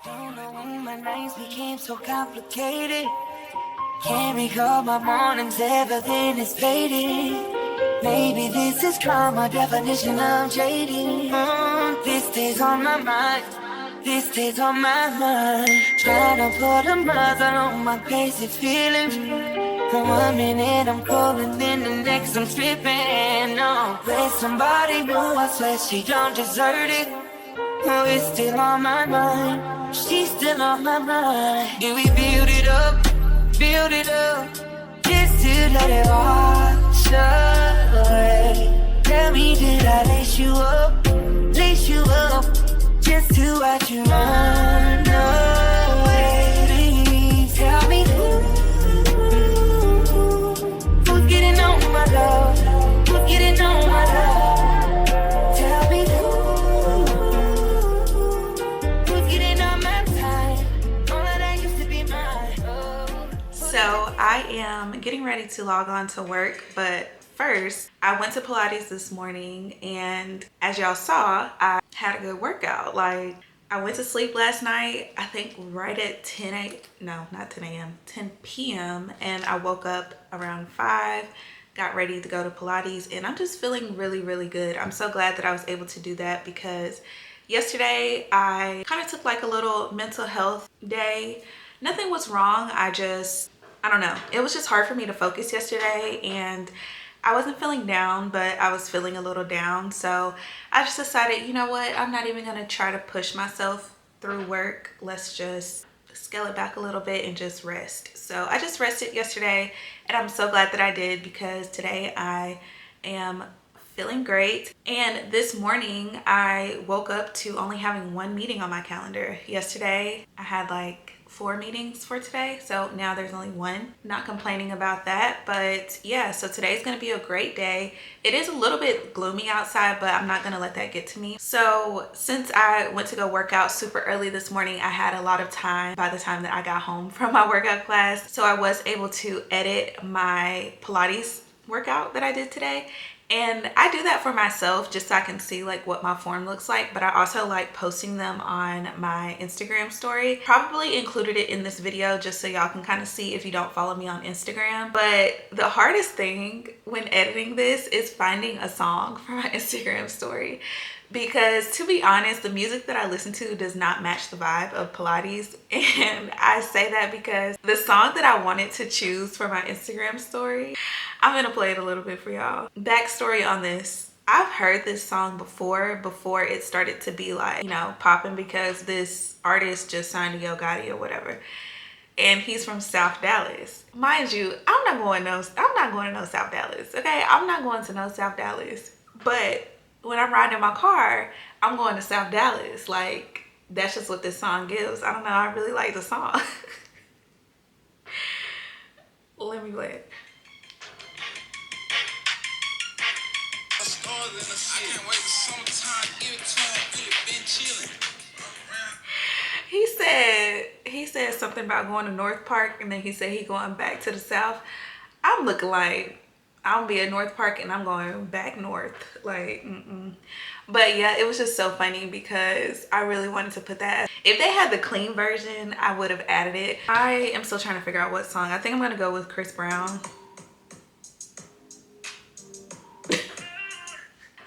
Don't know when my nights became so complicated. Can't recall my mornings, everything is fading. Maybe this is karma, definition of jading. This stays on my mind, this stays on my mind. Trying to put a mother on my basic feelings. One minute I'm cold and then the next I'm tripping. No, there's somebody new, I swear she don't deserve it. Oh, it's still on my mind. She's still on my mind. Yeah, we build it up, just to let it wash away. Tell me, did I lace you up, just to watch you run away? Please tell me who's getting on my love, who's getting on my love. Tell me who's getting on my time. All of that used to be mine. Oh. So I am getting ready to log on to work, but first I went to Pilates this morning, and as y'all saw, I had a good workout. Like, I went to sleep last night, I think right at 10 p.m. and I woke up around 5, got ready to go to Pilates, and I'm just feeling really, really good. I'm so glad that I was able to do that because yesterday I kind of took like a little mental health day. Nothing was wrong, I don't know. It was just hard for me to focus yesterday, and I wasn't feeling down, but I was feeling a little down. So I just decided, you know what? I'm not even gonna try to push myself through work. Let's just scale it back a little bit and just rest. So I just rested yesterday, and I'm so glad that I did because today I am feeling great. And this morning I woke up to only having one meeting on my calendar. Yesterday I had like 4 meetings for today, so now there's only one. Not complaining about that, but yeah, so today's gonna be a great day. It is a little bit gloomy outside, but I'm not gonna let that get to me. So since I went to go work out super early this morning, I had a lot of time by the time that I got home from my workout class, so I was able to edit my Pilates workout that I did today. And I do that for myself just so I can see like what my form looks like, but I also like posting them on my Instagram story. Probably included it in this video just so y'all can kind of see if you don't follow me on Instagram. But the hardest thing when editing this is finding a song for my Instagram story, because to be honest, the music that I listen to does not match the vibe of Pilates. And I say that because the song that I wanted to choose for my Instagram story, I'm gonna play it a little bit for y'all. Backstory on this: I've heard this song before it started to be like, you know, popping, because this artist just signed to Yo Gotti or whatever, and he's from South Dallas. Mind you, I'm not going to no South Dallas, okay? I'm not going to no South Dallas, but when I'm riding in my car, I'm going to South Dallas. Like, that's just what this song gives. I don't know, I really like the song. Let me play it. He said something about going to North Park, and then he said he going back to the South. I'm looking like I'm be at North Park and I'm going back north, like But yeah, it was just so funny because I really wanted to put that. If they had the clean version, I would have added it. I am still trying to figure out what song. I think I'm gonna go with Chris Brown.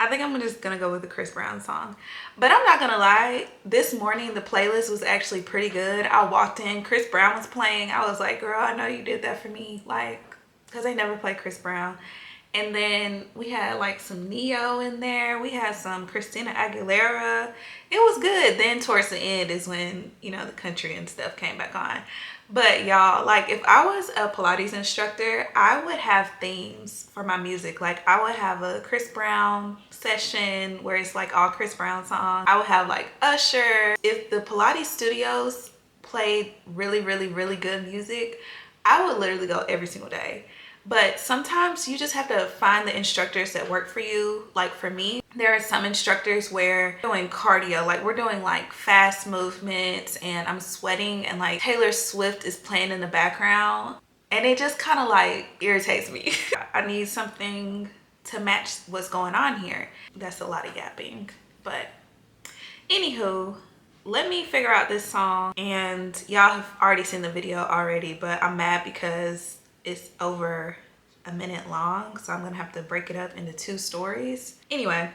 I think I'm just gonna go with the Chris Brown song. But I'm not gonna lie, this morning the playlist was actually pretty good. I walked in, Chris Brown was playing. I was like, girl, I know you did that for me, like, because they never play Chris Brown. And then we had like some Neo in there. We had some Christina Aguilera. It was good. Then towards the end is when, you know, the country and stuff came back on. But y'all, like, if I was a Pilates instructor, I would have themes for my music. Like, I would have a Chris Brown session where it's like all Chris Brown songs. I would have like Usher. If the Pilates studios played really, really, really good music, I would literally go every single day. But sometimes you just have to find the instructors that work for you. Like for me, there are some instructors where we're doing cardio, like we're doing like fast movements and I'm sweating and like Taylor Swift is playing in the background, and it just kind of like irritates me. I need something to match what's going on here. That's a lot of yapping, but anywho, let me figure out this song. And y'all have already seen the video already, but I'm mad because it's over a minute long, so I'm gonna have to break it up into 2 stories. Anyway,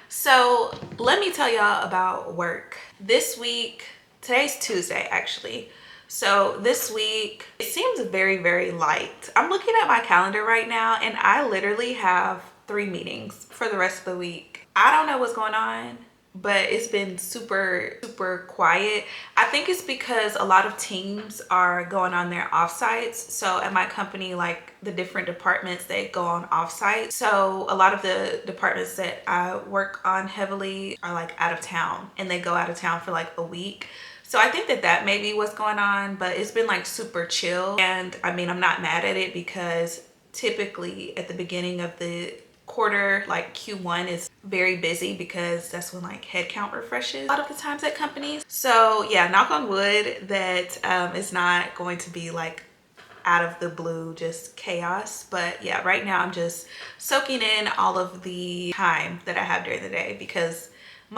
so let me tell y'all about work. This week, today's Tuesday actually. So this week, it seems very, very light. I'm looking at my calendar right now and I literally have 3 meetings for the rest of the week. I don't know what's going on, but it's been super, super quiet. I think it's because a lot of teams are going on their offsites. So at my company, like the different departments, they go on offsite. So a lot of the departments that I work on heavily are like out of town, and they go out of town for like a week. So I think that that may be what's going on, but it's been like super chill. And I mean, I'm not mad at it because typically at the beginning of the quarter, like Q1 is very busy because that's when like headcount refreshes a lot of the times at companies. So yeah, knock on wood that it's not going to be like out of the blue just chaos. But yeah, right now I'm just soaking in all of the time that I have during the day, because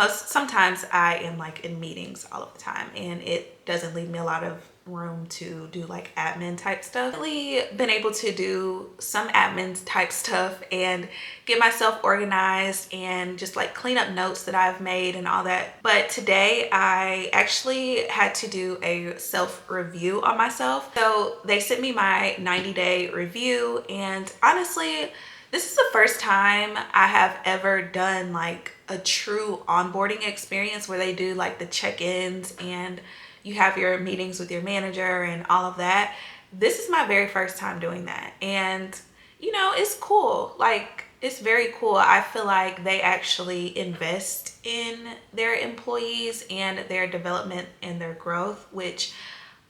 sometimes I am like in meetings all of the time and it doesn't leave me a lot of room to do like admin type stuff. I've been able to do some admin type stuff and get myself organized and just like clean up notes that I've made and all that. But today I actually had to do a self-review on myself. So they sent me my 90-day review, and honestly, this is the first time I have ever done like a true onboarding experience where they do like the check-ins and you have your meetings with your manager and all of that. This is my very first time doing that. And you know, it's cool. Like, it's very cool. I feel like they actually invest in their employees and their development and their growth, which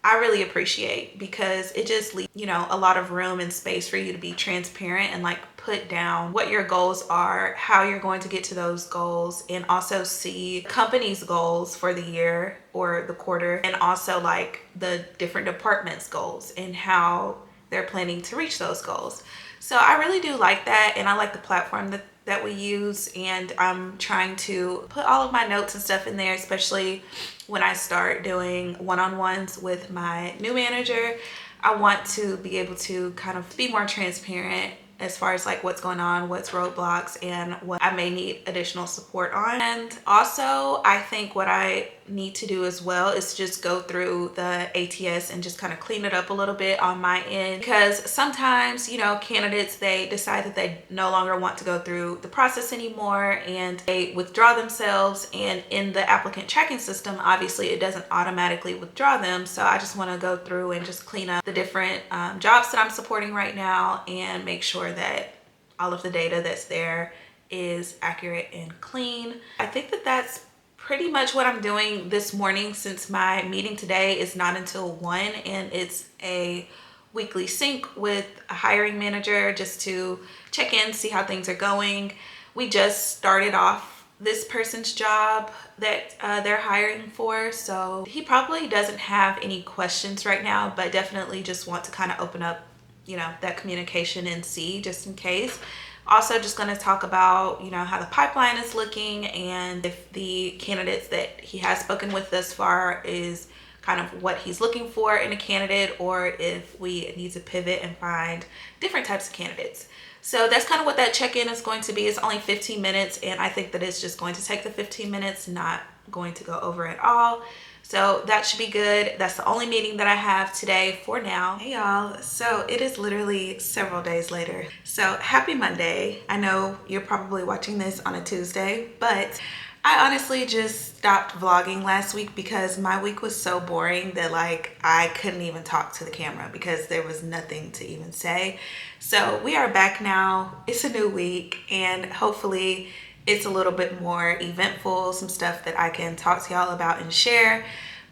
I really appreciate, because it just leaves, you know, a lot of room and space for you to be transparent and like put down what your goals are, how you're going to get to those goals, and also see company's goals for the year or the quarter, and also like the different departments' goals and how they're planning to reach those goals. So I really do like that, and I like the platform that we use, and I'm trying to put all of my notes and stuff in there, especially when I start doing one-on-ones with my new manager. I want to be able to kind of be more transparent as far as like what's going on, what's roadblocks, and what I may need additional support on. And also, I think what I need to do as well is just go through the ATS and just kind of clean it up a little bit on my end, because sometimes, you know, candidates, they decide that they no longer want to go through the process anymore and they withdraw themselves, and in the applicant tracking system, obviously it doesn't automatically withdraw them. So I just want to go through and just clean up the different jobs that I'm supporting right now and make sure that all of the data that's there is accurate and clean. I think that that's pretty much what I'm doing this morning, since my meeting today is not until 1 and it's a weekly sync with a hiring manager just to check in, see how things are going. We just started off this person's job that they're hiring for, so he probably doesn't have any questions right now, but definitely just want to kind of open up, you know, that communication and see just in case. Also just going to talk about, you know, how the pipeline is looking, and if the candidates that he has spoken with thus far is kind of what he's looking for in a candidate, or if we need to pivot and find different types of candidates. So that's kind of what that check-in is going to be. It's only 15 minutes, and I think that it's just going to take the 15 minutes, not going to go over at all. So that should be good. That's the only meeting that I have today for now. Hey y'all, so it is literally several days later. So happy Monday. I know you're probably watching this on a Tuesday, but I honestly just stopped vlogging last week because my week was so boring that like I couldn't even talk to the camera because there was nothing to even say. So we are back now. It's a new week, and hopefully it's a little bit more eventful, some stuff that I can talk to y'all about and share.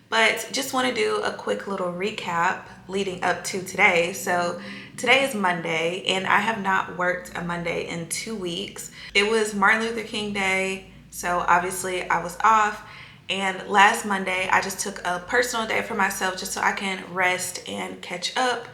But just want to do a quick little recap leading up to today. So today is Monday, and I have not worked a Monday in 2 weeks. It was Martin Luther King Day, so obviously I was off. And last Monday, I just took a personal day for myself just so I can rest and catch up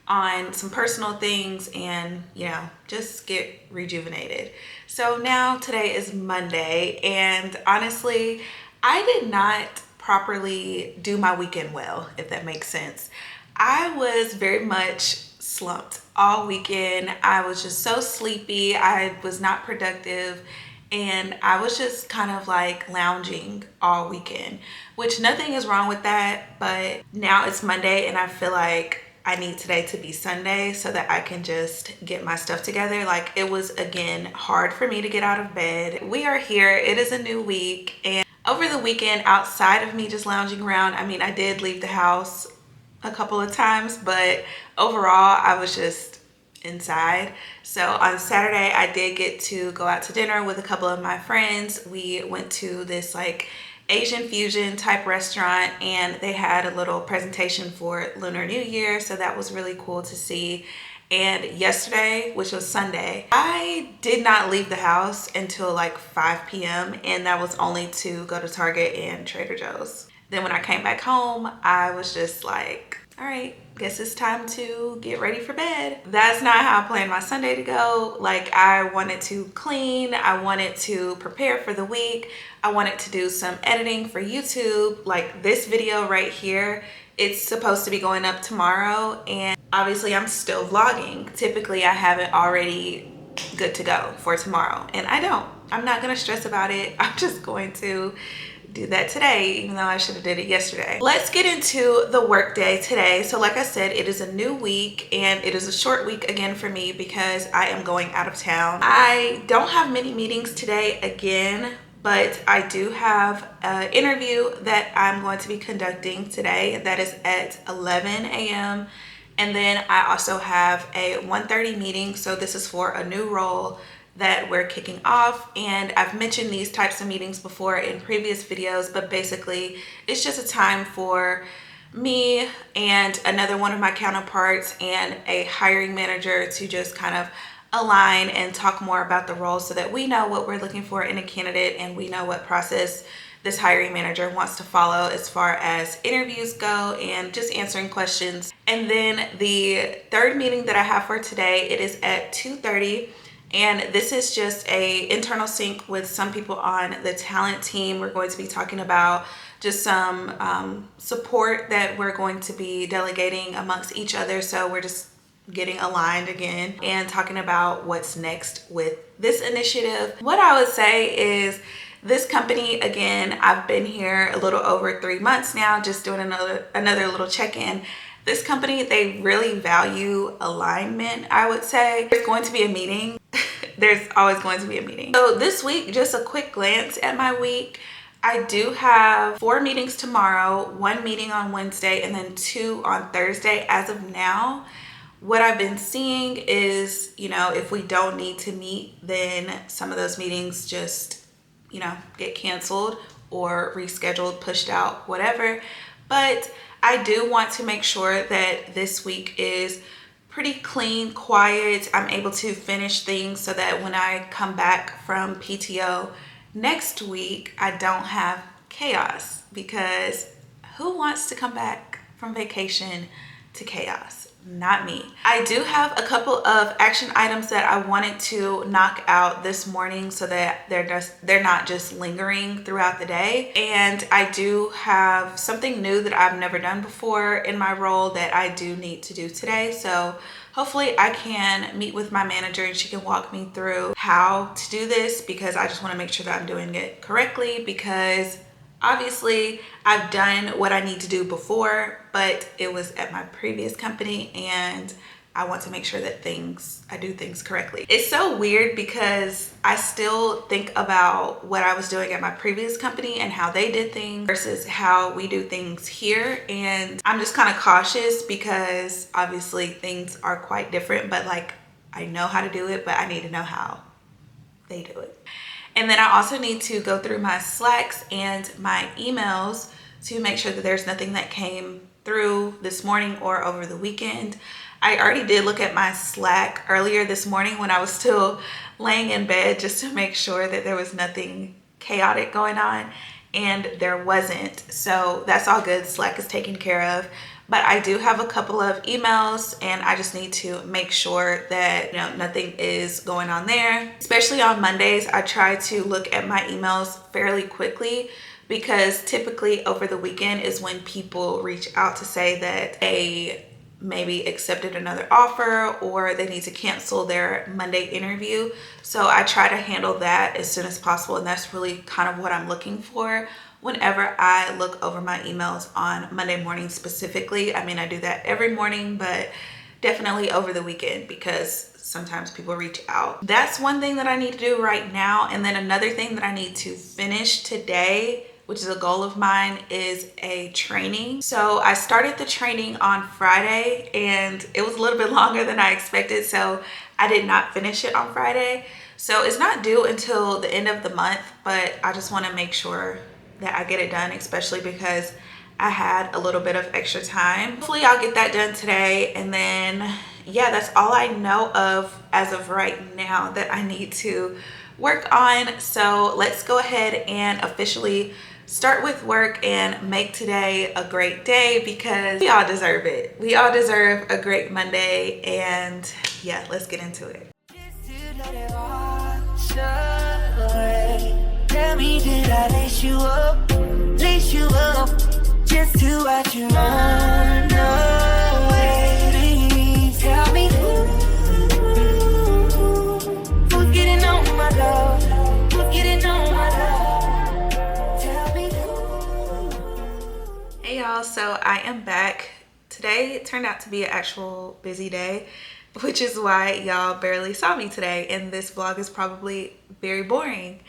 on some personal things and, you know, just get rejuvenated. So now today is Monday, and honestly, I did not properly do my weekend well, if that makes sense. I was very much slumped all weekend. I was just so sleepy. I was not productive. And I was just kind of like lounging all weekend, which nothing is wrong with that. But now it's Monday and I feel like I need today to be Sunday so that I can just get my stuff together. Like, it was, again, hard for me to get out of bed. We are here. It is a new week. And over the weekend, outside of me just lounging around, I mean, I did leave the house a couple of times, but overall, I was just inside. So on Saturday, I did get to go out to dinner with a couple of my friends. We went to this like Asian fusion type restaurant, and they had a little presentation for Lunar New Year, so that was really cool to see. And yesterday, which was Sunday, I did not leave the house until like 5 p.m. and that was only to go to Target and Trader Joe's. Then when I came back home, I was just like, all right, guess it's time to get ready for bed. That's not how I planned my Sunday to go. Like, I wanted to clean, I wanted to prepare for the week, I wanted to do some editing for YouTube. Like, this video right here, it's supposed to be going up tomorrow, and obviously I'm still vlogging. Typically I have it already good to go for tomorrow, and I don't. I'm not gonna stress about it. I'm just going to do that today, even though I should have did it yesterday. Let's get into the work day today. So like I said, it is a new week and it is a short week again for me because I am going out of town. I don't have many meetings today again, but I do have an interview that I'm going to be conducting today. That is at 11 a.m. And then I also have a 1:30 meeting. So this is for a new role that we're kicking off, and I've mentioned these types of meetings before in previous videos, but basically it's just a time for me and another one of my counterparts and a hiring manager to just kind of align and talk more about the role so that we know what we're looking for in a candidate and we know what process this hiring manager wants to follow as far as interviews go and just answering questions. And then the third meeting that I have for today, it is at 2:30. And this is just a internal sync with some people on the talent team. We're going to be talking about just some support that we're going to be delegating amongst each other. So we're just getting aligned again and talking about what's next with this initiative. What I would say is this company, again, I've been here a little over 3 months now, just doing another little check-in. This company, they really value alignment, I would say. There's going to be a meeting. There's always going to be a meeting. So this week, just a quick glance at my week. I do have 4 meetings tomorrow, 1 meeting on Wednesday, and then 2 on Thursday as of now. What I've been seeing is, you know, if we don't need to meet, then some of those meetings just, you know, get canceled or rescheduled, pushed out, whatever. But I do want to make sure that this week is pretty clean, quiet. I'm able to finish things so that when I come back from PTO next week, I don't have chaos, because who wants to come back from vacation to chaos? Not me. I do have a couple of action items that I wanted to knock out this morning so that they're not just lingering throughout the day. And I do have something new that I've never done before in my role that I do need to do today. So hopefully I can meet with my manager and she can walk me through how to do this, because I just want to make sure that I'm doing it correctly, because obviously I've done what I need to do before, but it was at my previous company and I want to make sure that I do things correctly. It's so weird because I still think about what I was doing at my previous company and how they did things versus how we do things here. And I'm just kind of cautious because obviously things are quite different, but like, I know how to do it, but I need to know how they do it. And then I also need to go through my Slacks and my emails to make sure that there's nothing that came through this morning or over the weekend. I already did look at my Slack earlier this morning when I was still laying in bed, just to make sure that there was nothing chaotic going on, and there wasn't. So that's all good. Slack is taken care of. But I do have a couple of emails and I just need to make sure that, you know, nothing is going on there. Especially on Mondays, I try to look at my emails fairly quickly because typically over the weekend is when people reach out to say that they maybe accepted another offer or they need to cancel their Monday interview. So I try to handle that as soon as possible, and that's really kind of what I'm looking for whenever I look over my emails on Monday morning specifically. I mean, I do that every morning, but definitely over the weekend because sometimes people reach out. That's one thing that I need to do right now. And then another thing that I need to finish today, which is a goal of mine, is a training. So I started the training on Friday and it was a little bit longer than I expected, so I did not finish it on Friday. So it's not due until the end of the month, but I just want to make sure that I get it done, especially because I had a little bit of extra time. Hopefully I'll get that done today. And then yeah, that's all I know of as of right now that I need to work on. So let's go ahead and officially start with work and make today a great day because we all deserve it. We all deserve a great Monday, and yeah, let's get into it. Tell me, did I lace you up just to watch you run away? Please tell me who's getting on my love, who's getting on my love. Tell me Hey y'all, so I am back. Today turned out to be an actual busy day, which is why y'all barely saw me today, and this vlog is probably very boring.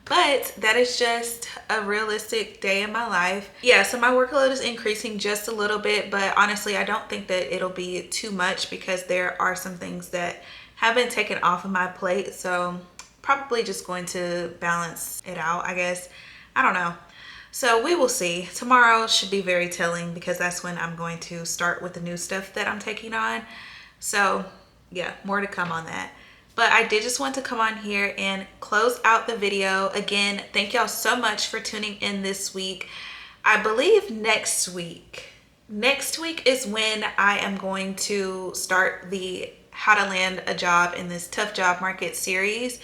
But that is just a realistic day in my life. Yeah, so my workload is increasing just a little bit, but honestly, I don't think that it'll be too much because there are some things that have been taken off of my plate. So probably just going to balance it out, I guess. I don't know. So we will see. Tomorrow should be very telling because that's when I'm going to start with the new stuff that I'm taking on. So yeah, more to come on that. But I did just want to come on here and close out the video. Again, thank y'all so much for tuning in this week. I believe next week is when I am going to start the How to Land a Job in this Tough Job Market series.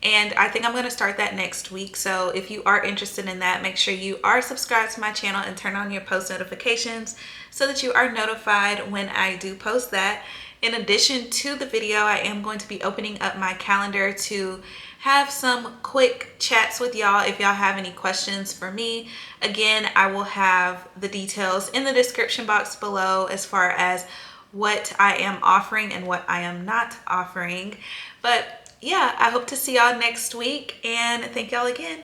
And I think I'm going to start that next week. So if you are interested in that, make sure you are subscribed to my channel and turn on your post notifications so that you are notified when I do post that. In addition to the video, I am going to be opening up my calendar to have some quick chats with y'all if y'all have any questions for me. Again, I will have the details in the description box below as far as what I am offering and what I am not offering. But yeah, I hope to see y'all next week, and thank y'all again.